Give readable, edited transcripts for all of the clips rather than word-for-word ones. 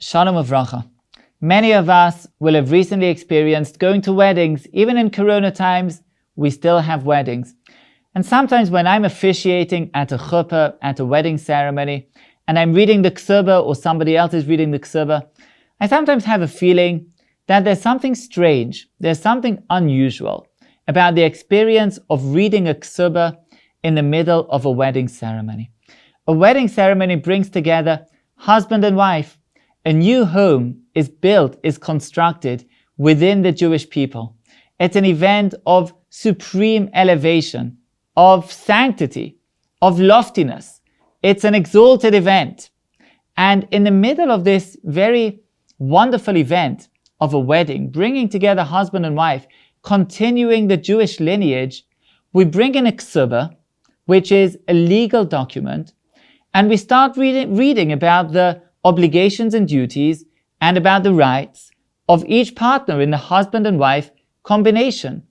Shalom Avracha. Many of us will have recently experienced going to weddings. Even in Corona times, we still have weddings. And sometimes when I'm officiating at a chuppah, at a wedding ceremony, and I'm reading the Ketubah or somebody else is reading the Ketubah, I sometimes have a feeling that there's something strange, there's something unusual about the experience of reading a Ketubah in the middle of a wedding ceremony. A wedding ceremony brings together husband and wife. A new home is built, is constructed within the Jewish people. It's an event of supreme elevation, of sanctity, of loftiness. It's an exalted event. And in the middle of this very wonderful event of a wedding, bringing together husband and wife, continuing the Jewish lineage, we bring in a Ketubah, which is a legal document, and we start reading about the obligations and duties and about the rights of each partner in the husband and wife combination.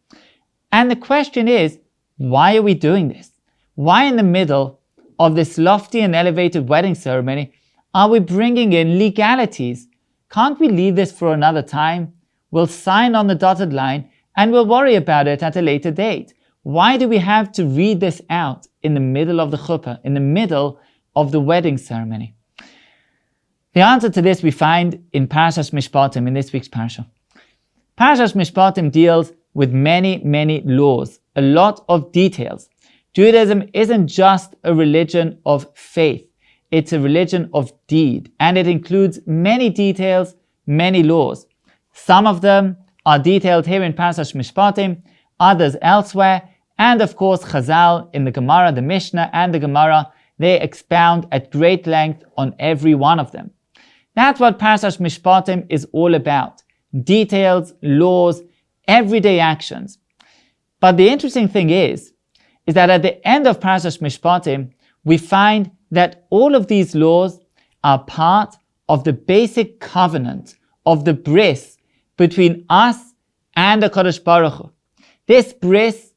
And the question is, why are we doing this? Why in the middle of this lofty and elevated wedding ceremony are we bringing in legalities? Can't we leave this for another time? We'll sign on the dotted line and we'll worry about it at a later date. Why do we have to read this out in the middle of the chuppah, in the middle of the wedding ceremony? The answer to this we find in Parashas Mishpatim, in this week's parasha. Parashas Mishpatim deals with many laws, a lot of details. Judaism isn't just a religion of faith, it's a religion of deed, and it includes many details, many laws. Some of them are detailed here in Parashas Mishpatim, others elsewhere, and of course Chazal in the Gemara, the Mishnah and the Gemara, they expound at great length on every one of them. That's what Parashat Mishpatim is all about. Details, laws, everyday actions. But the interesting thing is that at the end of Parashat Mishpatim, we find that all of these laws are part of the basic covenant of the bris between us and the Kadosh Baruch Hu. This bris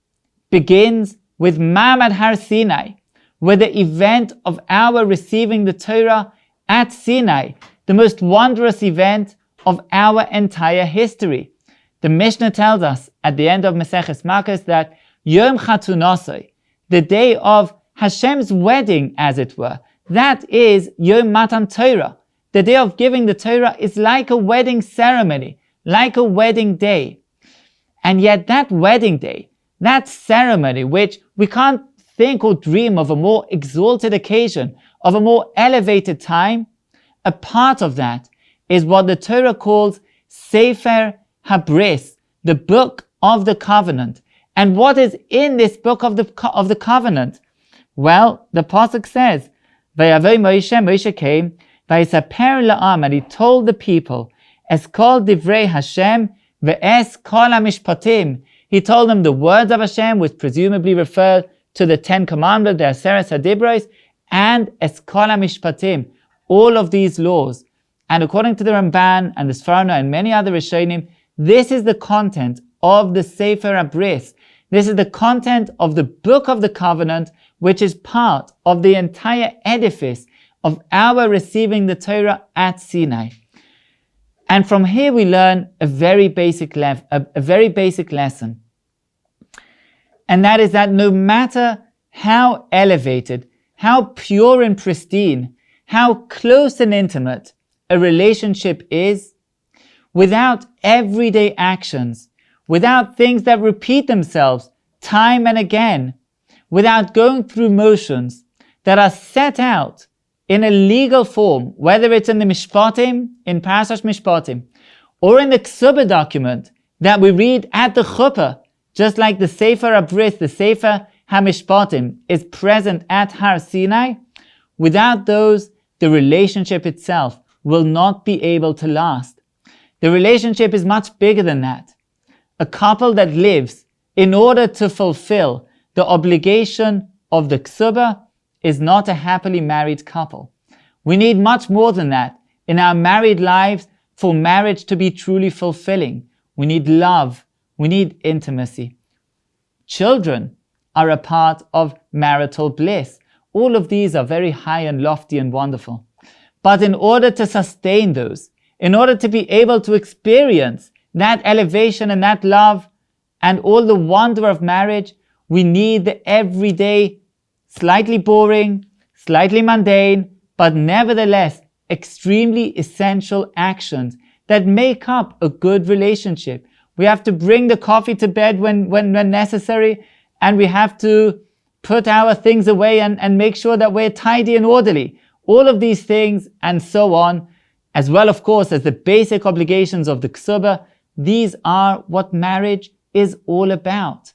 begins with Ma'amad Har Sinai, with the event of our receiving the Torah at Sinai, the most wondrous event of our entire history. The Mishnah tells us at the end of Maseches Makos that Yom Chatunasai, the day of Hashem's wedding, as it were, that is Yom Matan Torah. The day of giving the Torah is like a wedding ceremony, like a wedding day. And yet that wedding day, that ceremony, which we can't think or dream of a more exalted occasion, of a more elevated time, a part of that is what the Torah calls Sefer HaBris, the book of the covenant. And what is in this book of the covenant? Well, the pasuk says, "Vayavei Moshe," Moshe came, "Vayisaper la'am," and he told the people, "Es kol divrei Hashem ve'es kol HaMishpatim." He told them the words of Hashem, which presumably refer to the 10 Commandments, the Aseret HaDibros, and Es kol HaMishpatim, all of these laws. And according to the Ramban and the Sforno and many other Rishonim, this is the content of the Sefer HaBris. This is the content of the Book of the Covenant, which is part of the entire edifice of our receiving the Torah at Sinai. And from here we learn a very basic lesson. And that is that no matter how elevated, how pure and pristine, how close and intimate a relationship is, without everyday actions, without things that repeat themselves time and again, without going through motions that are set out in a legal form, whether it's in the Mishpatim, in Parashat Mishpatim, or in the Ketubah document that we read at the chuppah, just like the Sefer HaBris, the Sefer HaMishpatim is present at Har Sinai, without those, the relationship itself will not be able to last. The relationship is much bigger than that. A couple that lives in order to fulfill the obligation of the Ketubah is not a happily married couple. We need much more than that in our married lives for marriage to be truly fulfilling. We need love. We need intimacy. Children are a part of marital bliss. All of these are very high and lofty and wonderful. But in order to sustain those, in order to be able to experience that elevation and that love and all the wonder of marriage, we need the everyday, slightly boring, slightly mundane, but nevertheless extremely essential actions that make up a good relationship. We have to bring the coffee to bed when necessary, and we have to put our things away and make sure that we're tidy and orderly. All of these things and so on, as well, of course, as the basic obligations of the Ketubah, these are what marriage is all about.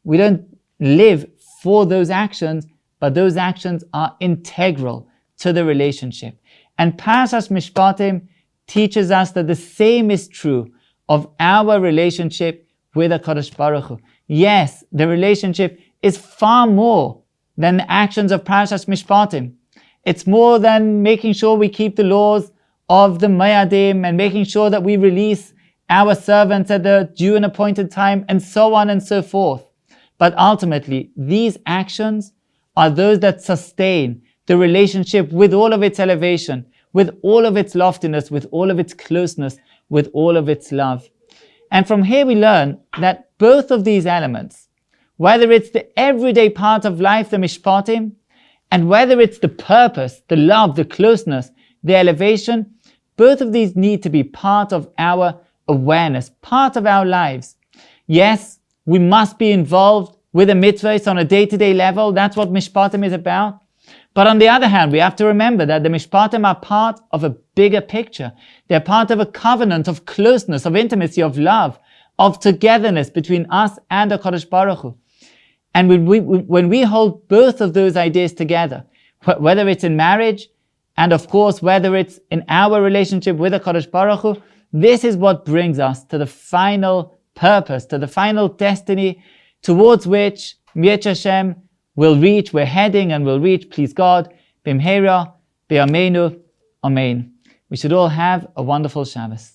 We don't live for those actions, but those actions are integral to the relationship. And Parashas Mishpatim teaches us that the same is true of our relationship with HaKadosh Baruch Hu. Yes, the relationship is far more than the actions of Parashas Mishpatim. It's more than making sure we keep the laws of the Mayadim and making sure that we release our servants at the due and appointed time, and so on and so forth. But ultimately, these actions are those that sustain the relationship with all of its elevation, with all of its loftiness, with all of its closeness, with all of its love. And from here we learn that both of these elements, whether it's the everyday part of life, the Mishpatim, and whether it's the purpose, the love, the closeness, the elevation, both of these need to be part of our awareness, part of our lives. Yes, we must be involved with the mitzvahs on a day-to-day level. That's what Mishpatim is about. But on the other hand, we have to remember that the Mishpatim are part of a bigger picture. They're part of a covenant of closeness, of intimacy, of love, of togetherness between us and HaKadosh Baruch Hu. And when we hold both of those ideas together, whether it's in marriage, and of course, whether it's in our relationship with HaKadosh Baruch Hu, this is what brings us to the final purpose, to the final destiny towards which Mi'et Hashem we're heading and we'll reach, please God, Bimheira, Be'amenu, Amen. We should all have a wonderful Shabbos.